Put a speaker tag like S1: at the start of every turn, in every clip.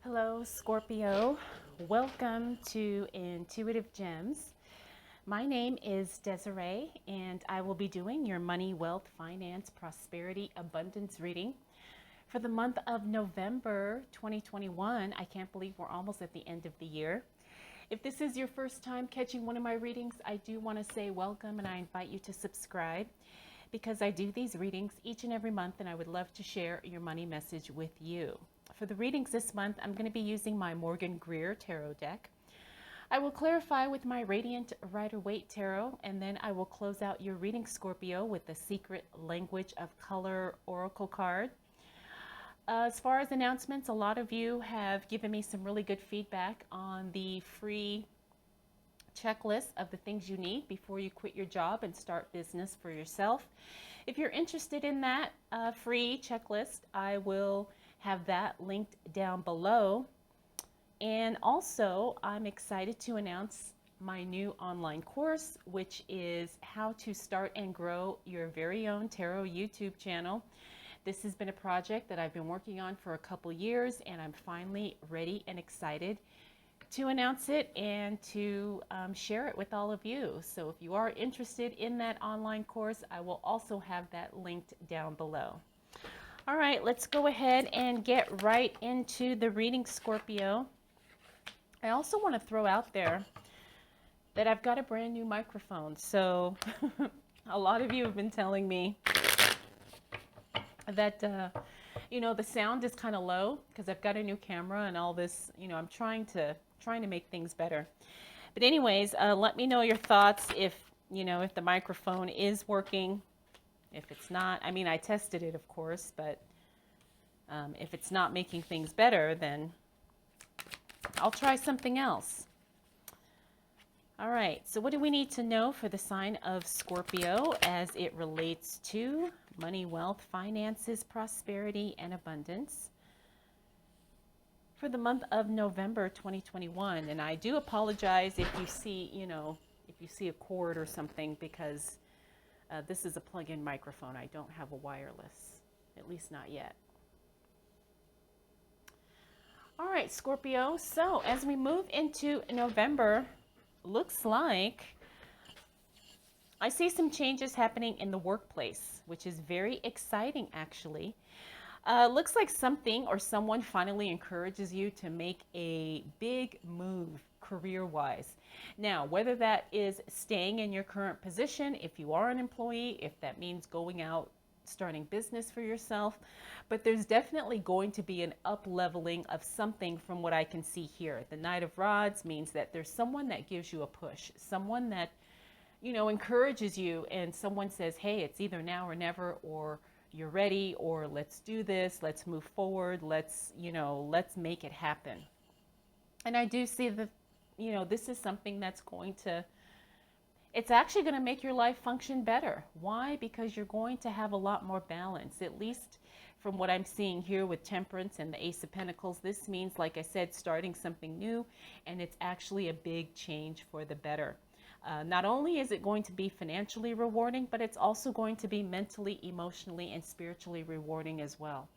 S1: Hello, Scorpio. Welcome to Intuitive Gems. My name is Desiree, and I will be doing your money, wealth, finance, prosperity, abundance reading for the month of November 2021. I can't believe we're almost at the end of the year. If this is your first time catching one of my readings, I do want to say welcome, and I invite you to subscribe because I do these readings each and every month, and I would love to share your money message with you. For the readings this month, I'm going to be using my Morgan Greer Tarot deck. I will clarify with my Radiant Rider-Waite Tarot, and then I will close out your reading, Scorpio, with the Secret Language of Color Oracle card. As far as announcements, a lot of you have given me some really good feedback on the free checklist of the things you need before you quit your job and start business for yourself. If you're interested in that free checklist, I will have that linked down below. And also, I'm excited to announce my new online course, which is how to start and grow your very own tarot YouTube channel. This has been a project that I've been working on for a couple years, and I'm finally ready and excited to announce it and to share it with all of you. So if you are interested in that online course, I will also have that linked down below. All right, let's go ahead and get right into the reading, Scorpio. I also want to throw out there that I've got a brand new microphone. So a lot of you have been telling me that, the sound is kind of low because I've got a new camera and all this, I'm trying to make things better. But anyways, let me know your thoughts if the microphone is working. If it's not, I tested it, of course, but if it's not making things better, then I'll try something else. All right, so what do we need to know for the sign of Scorpio as it relates to money, wealth, finances, prosperity, and abundance for the month of November 2021? And I do apologize if you see a cord or something, because this is a plug-in microphone. I don't have a wireless, at least not yet. All right, Scorpio. So as we move into November, looks like I see some changes happening in the workplace, which is very exciting, actually. Looks like something or someone finally encourages you to make a big move career-wise. Now, whether that is staying in your current position, if you are an employee, if that means going out, starting business for yourself, but there's definitely going to be an up-leveling of something from what I can see here. The Knight of Rods means that there's someone that gives you a push, someone that, encourages you, and someone says, hey, it's either now or never, or you're ready, or let's do this, let's move forward, let's make it happen. And I do see that, this is something that's it's actually going to make your life function better. Why? Because you're going to have a lot more balance, at least from what I'm seeing here with Temperance and the Ace of Pentacles. This means, like I said, starting something new, and it's actually a big change for the better. Not only is it going to be financially rewarding, but it's also going to be mentally, emotionally, and spiritually rewarding as well.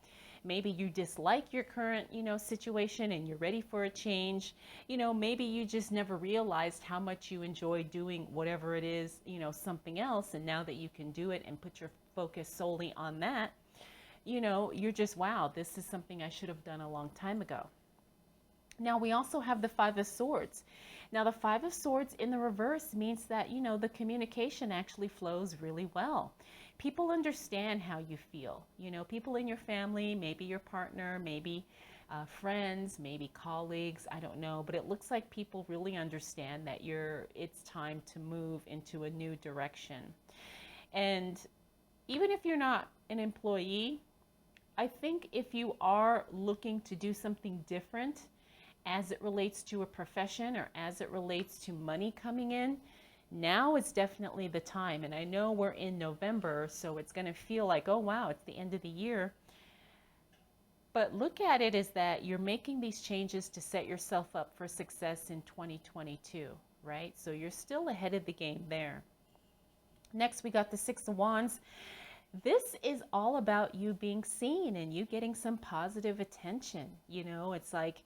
S1: Maybe you dislike your current, situation and you're ready for a change. Maybe you just never realized how much you enjoy doing whatever it is, something else. And now that you can do it and put your focus solely on that, you're just, wow, this is something I should have done a long time ago. Now, we also have the Five of Swords. Now, the Five of Swords in the reverse means that, the communication actually flows really well. People understand how you feel. People in your family, maybe your partner, maybe friends, maybe colleagues, I don't know. But it looks like people really understand that it's time to move into a new direction. And even if you're not an employee, I think if you are looking to do something different as it relates to a profession or as it relates to money coming in, now is definitely the time. And I know we're in November, so it's going to feel like, oh, wow, it's the end of the year. But look at it as that you're making these changes to set yourself up for success in 2022, right? So you're still ahead of the game there. Next, we got the Six of Wands. This is all about you being seen and you getting some positive attention. You know, it's like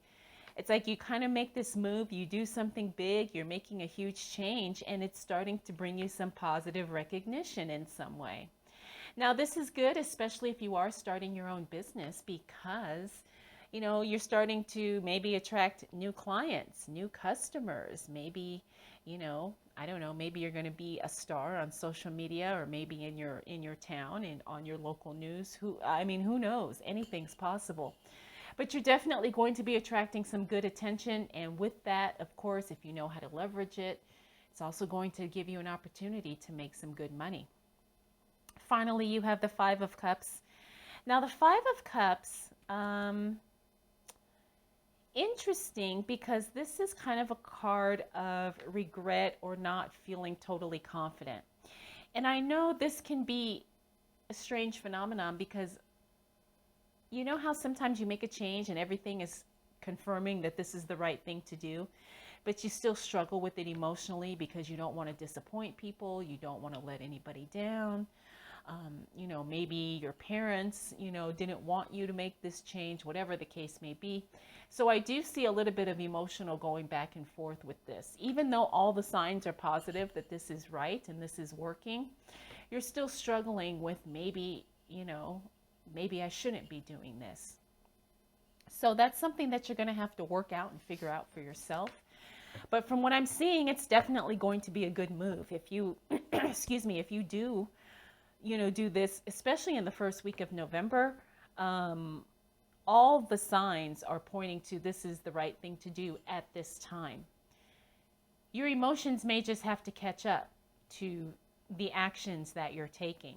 S1: you kind of make this move, you do something big, you're making a huge change, and it's starting to bring you some positive recognition in some way. Now, this is good, especially if you are starting your own business, because you're starting to maybe attract new clients, new customers. Maybe, I don't know, maybe you're going to be a star on social media, or maybe in your town and on your local news. Who knows? Anything's possible. But you're definitely going to be attracting some good attention, and with that, of course, if you know how to leverage it, it's also going to give you an opportunity to make some good money. Finally, you have the Five of Cups. Now, the Five of Cups, interesting, because this is kind of a card of regret or not feeling totally confident. And I know this can be a strange phenomenon, because you know how sometimes you make a change and everything is confirming that this is the right thing to do, but you still struggle with it emotionally because you don't want to disappoint people, you don't want to let anybody down. Maybe your parents, didn't want you to make this change, whatever the case may be. So I do see a little bit of emotional going back and forth with this. Even though all the signs are positive that this is right and this is working, you're still struggling with maybe I shouldn't be doing this. So that's something that you're going to have to work out and figure out for yourself. But from what I'm seeing, it's definitely going to be a good move. If you, if you do, do this, especially in the first week of November, all the signs are pointing to this is the right thing to do at this time. Your emotions may just have to catch up to the actions that you're taking.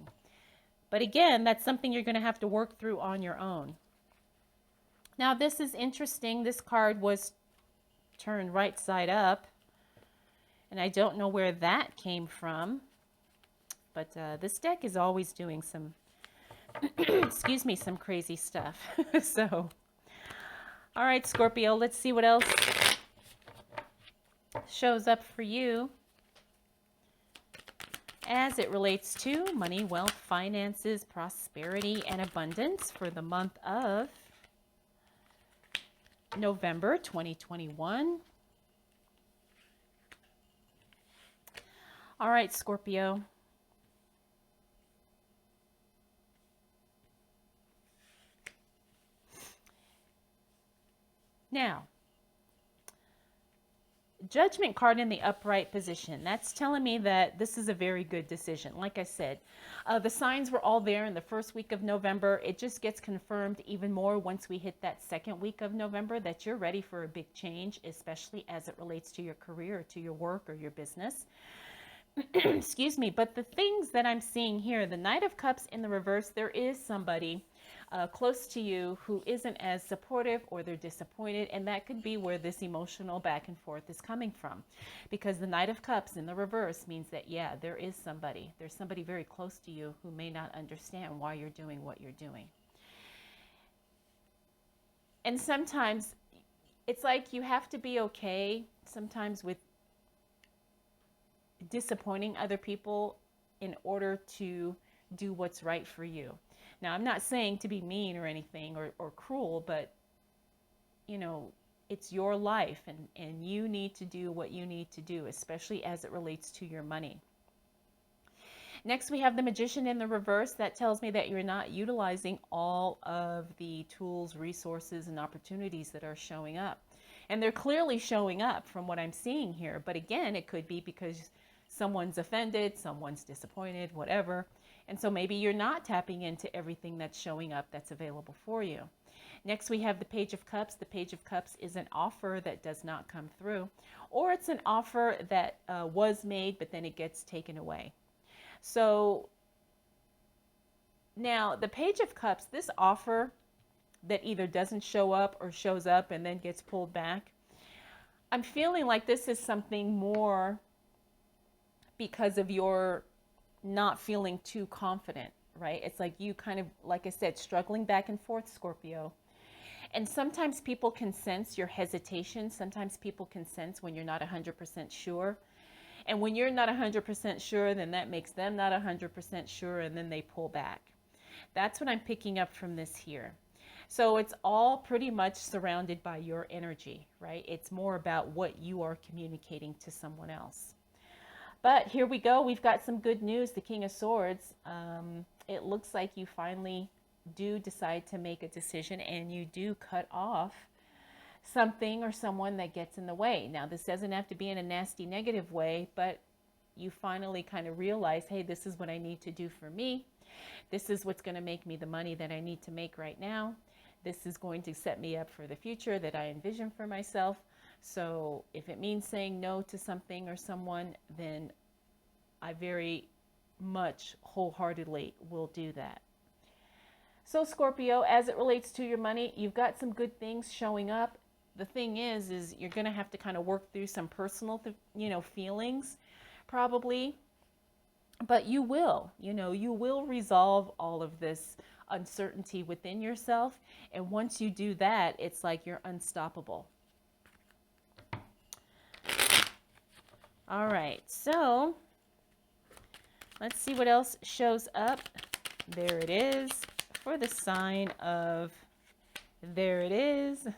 S1: But again, that's something you're going to have to work through on your own. Now, this is interesting. This card was turned right side up, and I don't know where that came from. But this deck is always doing some, some crazy stuff. So, all right, Scorpio, let's see what else shows up for you as it relates to money, wealth, finances, prosperity, and abundance for the month of November 2021. All right, Scorpio. Now, Judgment card in the upright position. That's telling me that this is a very good decision. Like I said, the signs were all there in the first week of November. It just gets confirmed even more once we hit that second week of November that you're ready for a big change, especially as it relates to your career, to your work, or your business. Excuse me. But the things that I'm seeing here, the Knight of Cups in the reverse, there is somebody close to you who isn't as supportive, or they're disappointed, and that could be where this emotional back and forth is coming from, because the Knight of Cups in the reverse means that, yeah, there's somebody very close to you who may not understand why you're doing what you're doing. And sometimes it's like you have to be okay sometimes with disappointing other people in order to do what's right for you. Now, I'm not saying to be mean or anything, or cruel, but, it's your life, and you need to do what you need to do, especially as it relates to your money. Next, we have the Magician in the reverse. That tells me that you're not utilizing all of the tools, resources, and opportunities that are showing up. And they're clearly showing up from what I'm seeing here. But again, it could be because someone's offended, someone's disappointed, whatever. And so maybe you're not tapping into everything that's showing up that's available for you. Next, we have the Page of Cups. The Page of Cups is an offer that does not come through, or it's an offer that was made, but then it gets taken away. So now the Page of Cups, this offer that either doesn't show up or shows up and then gets pulled back, I'm feeling like this is something more because of your not feeling too confident, right? It's like you kind of, like I said, struggling back and forth, Scorpio. And sometimes people can sense your hesitation. Sometimes people can sense when you're not 100% sure. And when you're not 100% sure, then that makes them not 100% sure, and then they pull back. That's what I'm picking up from this here. So it's all pretty much surrounded by your energy, right? It's more about what you are communicating to someone else. But here we go. We've got some good news. The King of Swords. It looks like you finally do decide to make a decision, and you do cut off something or someone that gets in the way. Now, this doesn't have to be in a nasty negative way, but you finally kind of realize, hey, this is what I need to do for me. This is what's going to make me the money that I need to make right now. This is going to set me up for the future that I envision for myself. So if it means saying no to something or someone, then I very much wholeheartedly will do that. So Scorpio, as it relates to your money, you've got some good things showing up. The thing is you're going to have to kind of work through some personal, feelings probably. But you will, you will resolve all of this uncertainty within yourself. And once you do that, it's like you're unstoppable. All right, so let's see what else shows up. There it is for the sign of, there it is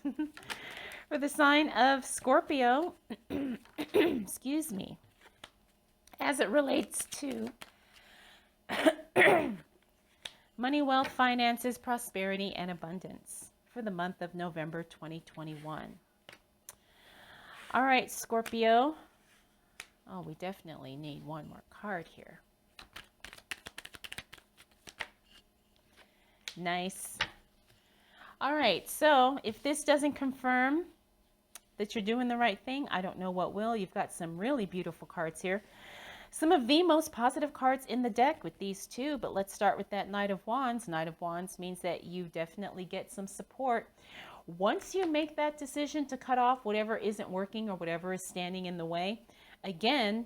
S1: for the sign of Scorpio. Excuse me. As it relates to money, wealth, finances, prosperity, and abundance for the month of November 2021. All right, Scorpio. Oh, we definitely need one more card here. Nice. All right, so if this doesn't confirm that you're doing the right thing, I don't know what will. You've got some really beautiful cards here. Some of the most positive cards in the deck with these two, but let's start with that Knight of Wands. Knight of Wands means that you definitely get some support. Once you make that decision to cut off whatever isn't working or whatever is standing in the way, again,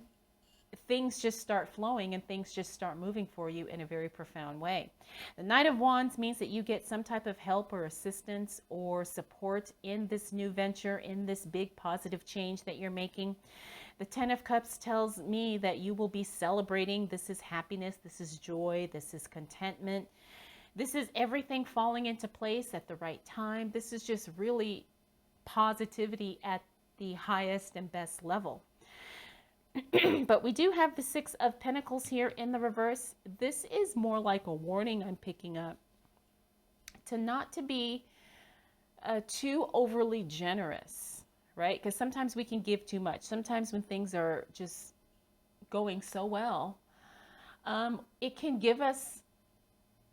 S1: things just start flowing and things just start moving for you in a very profound way. The Knight of Wands means that you get some type of help or assistance or support in this new venture, in this big positive change that you're making. The Ten of Cups tells me that you will be celebrating. This is happiness. This is joy. This is contentment. This is everything falling into place at the right time. This is just really positivity at the highest and best level. But we do have the Six of Pentacles here in the reverse. This is more like a warning I'm picking up to not to be too overly generous. Right? Because sometimes we can give too much. Sometimes when things are just going so well, it can give us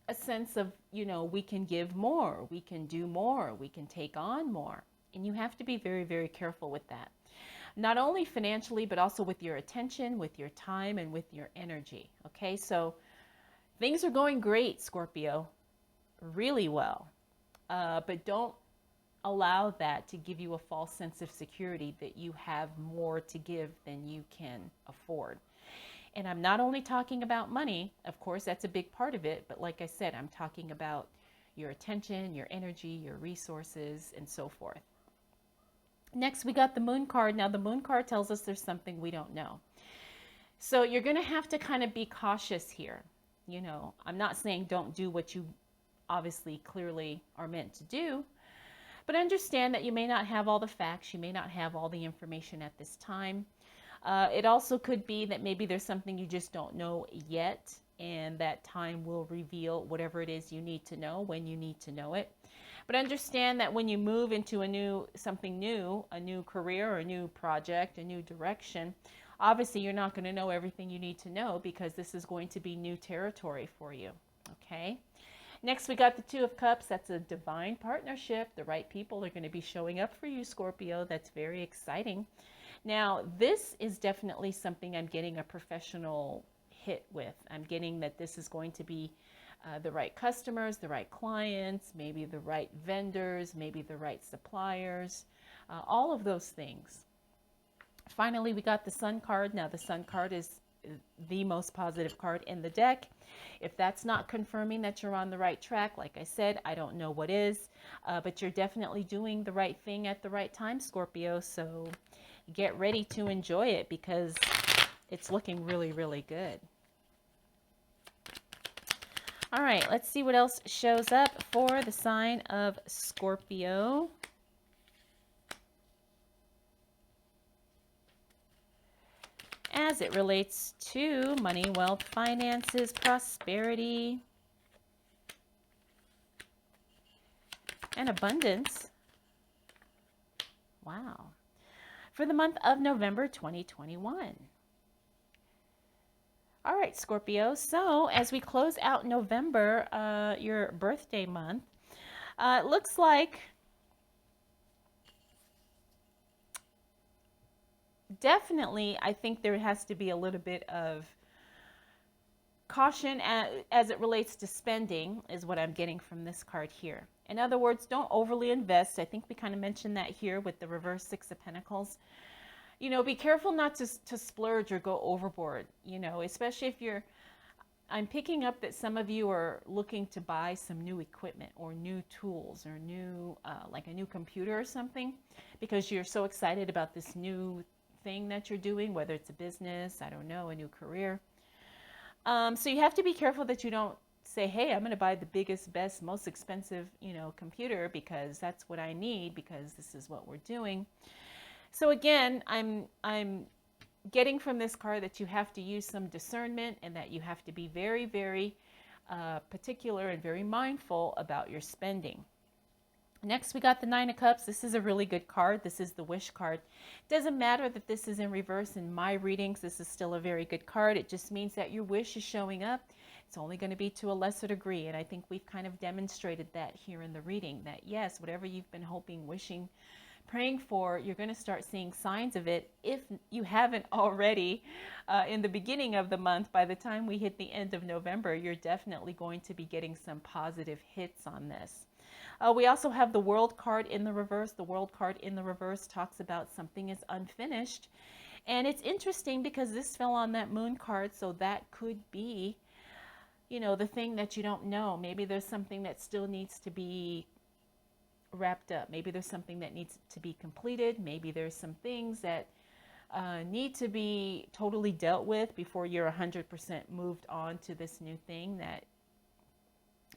S1: a sense of, we can give more, we can do more, we can take on more. And you have to be very, very careful with that. Not only financially, but also with your attention, with your time, and with your energy. Okay, so things are going great, Scorpio, really well. But don't allow that to give you a false sense of security that you have more to give than you can afford. And I'm not only talking about money, of course, that's a big part of it, but like I said, I'm talking about your attention, your energy, your resources, and so forth. Next, we got the Moon card. Now, the Moon card tells us there's something we don't know. So you're going to have to kind of be cautious here. I'm not saying don't do what you obviously clearly are meant to do, but understand that you may not have all the facts. You may not have all the information at this time. It also could be that maybe there's something you just don't know yet, and that time will reveal whatever it is you need to know when you need to know it. But understand that when you move into something new, a new career, or a new project, a new direction, obviously you're not going to know everything you need to know because this is going to be new territory for you. Okay? Next, we got the Two of Cups. That's a divine partnership. The right people are going to be showing up for you, Scorpio. That's very exciting. Now, this is definitely something I'm getting a professional hit with. I'm getting that this is going to be the right customers, the right clients, maybe the right vendors, maybe the right suppliers, all of those things. Finally, we got the Sun card. Now, the Sun card is the most positive card in the deck. If that's not confirming that you're on the right track, like I said, I don't know what is, but you're definitely doing the right thing at the right time, Scorpio. So get ready to enjoy it because It's looking really, really good. All right, let's see what else shows up for the sign of Scorpio. As it relates to money, wealth, finances, prosperity, and abundance. Wow. For the month of November 2021. All right, Scorpio. So as we close out November, your birthday month, it looks like definitely I think there has to be a little bit of caution as it relates to spending is what I'm getting from this card here. In other words, don't overly invest. I think we kind of mentioned that here with the reverse Six of Pentacles. You know, be careful not to splurge or go overboard, you know, especially if you're, I'm picking up that some of you are looking to buy some new equipment or new tools or new, like a new computer or something, because you're so excited about this new thing that you're doing, whether it's a business, I don't know, a new career. So you have to be careful that you don't say, hey, I'm going to buy the biggest, best, most expensive, you know, computer because that's what I need because this is what we're doing. So again, I'm getting from this card that you have to use some discernment and that you have to be very, very particular and very mindful about your spending. Next, we got the Nine of Cups. This is a really good card. This is the Wish card. It doesn't matter that this is in reverse in my readings. This is still a very good card. It just means that your wish is showing up. It's only going to be to a lesser degree. And I think we've kind of demonstrated that here in the reading, that yes, whatever you've been hoping, wishing, praying for, you're going to start seeing signs of it if you haven't already in the beginning of the month. By the time we hit the end of November, you're definitely going to be getting some positive hits on this. We also have the World card in the reverse. The World card in the reverse talks about something is unfinished. And it's interesting because this fell on that Moon card, so that could be, you know, the thing that you don't know. Maybe there's something that still needs to be wrapped up. Maybe there's something that needs to be completed. Maybe there's some things that need to be totally dealt with before you're 100% moved on to this new thing that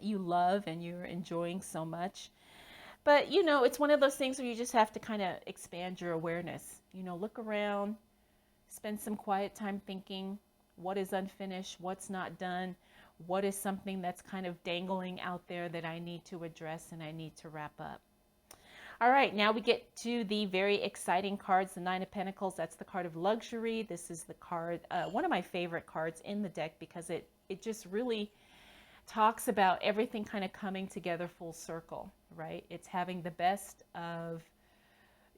S1: you love and you're enjoying so much. But, you know, it's one of those things where you just have to kind of expand your awareness. You know, look around, spend some quiet time thinking what is unfinished, what's not done, what is something that's kind of dangling out there that I need to address and I need to wrap up. All right, now we get to the very exciting cards, the Nine of Pentacles. That's the card of luxury. This is the card, one of my favorite cards in the deck because it just really talks about everything kind of coming together full circle, right? It's having the best of,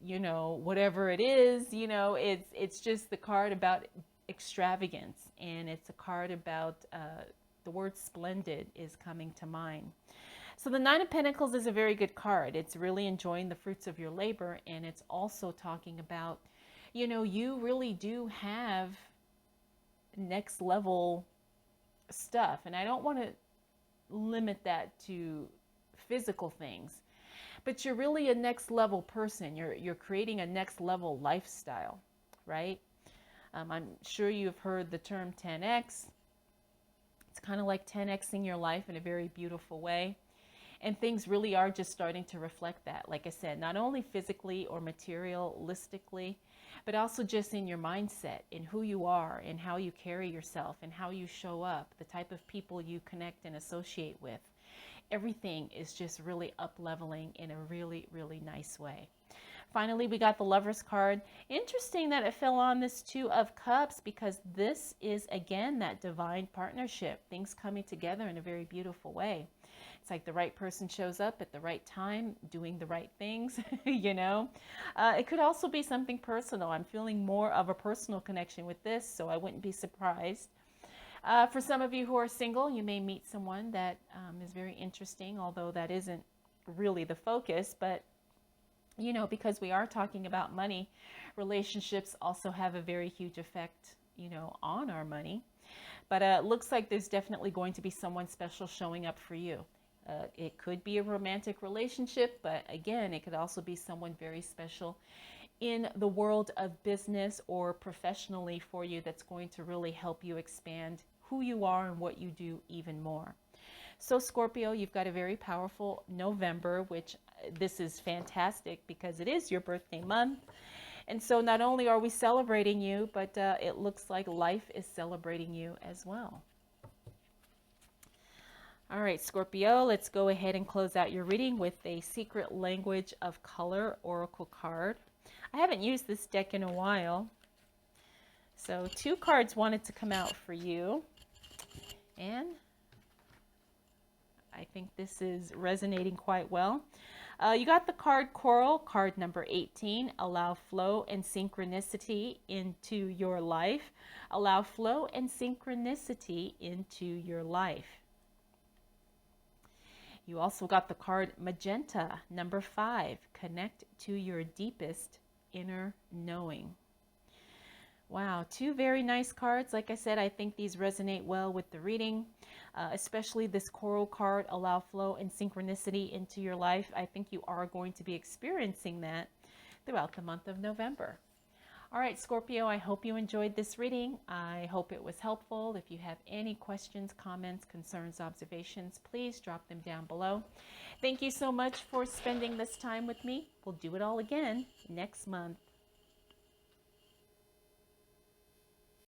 S1: you know, whatever it is, you know, it's just the card about extravagance, and it's a card about the word splendid is coming to mind. So the Nine of Pentacles is a very good card. It's really enjoying the fruits of your labor, and it's also talking about, you know, you really do have next level stuff, and I don't want to limit that to physical things, but you're really a next level person. You're creating a next level lifestyle, right? I'm sure you've heard the term 10x. It's kind of like 10xing your life in a very beautiful way. And things really are just starting to reflect that. Like I said, not only physically or materialistically, but also just in your mindset, in who you are, and how you carry yourself, and how you show up, the type of people you connect and associate with. Everything is just really up-leveling in a really, really nice way. Finally, we got the Lovers card. Interesting that it fell on this Two of Cups because this is, again, that divine partnership, things coming together in a very beautiful way. It's like the right person shows up at the right time, doing the right things, you know. It could also be something personal. I'm feeling more of a personal connection with this, so I wouldn't be surprised. For some of you who are single, you may meet someone that is very interesting, although that isn't really the focus. But, you know, because we are talking about money, relationships also have a very huge effect, you know, on our money. But it looks like there's definitely going to be someone special showing up for you. It could be a romantic relationship, but again, it could also be someone very special in the world of business or professionally for you that's going to really help you expand who you are and what you do even more. So Scorpio, you've got a very powerful November, which this is fantastic because it is your birthday month. And so not only are we celebrating you, but it looks like life is celebrating you as well. All right, Scorpio, let's go ahead and close out your reading with a Secret Language of Color Oracle card. I haven't used this deck in a while. So 2 cards wanted to come out for you. And I think this is resonating quite well. You got the card Coral, card number 18. Allow flow and synchronicity into your life. Allow flow and synchronicity into your life. You also got the card Magenta, number 5. Connect to your deepest inner knowing. Wow, 2 very nice cards. Like I said, I think these resonate well with the reading, especially this Coral card, Allow flow and synchronicity into your life. I think you are going to be experiencing that throughout the month of November. All right, Scorpio, I hope you enjoyed this reading. I hope it was helpful. If you have any questions, comments, concerns, observations, please drop them down below. Thank you so much for spending this time with me. We'll do it all again next month.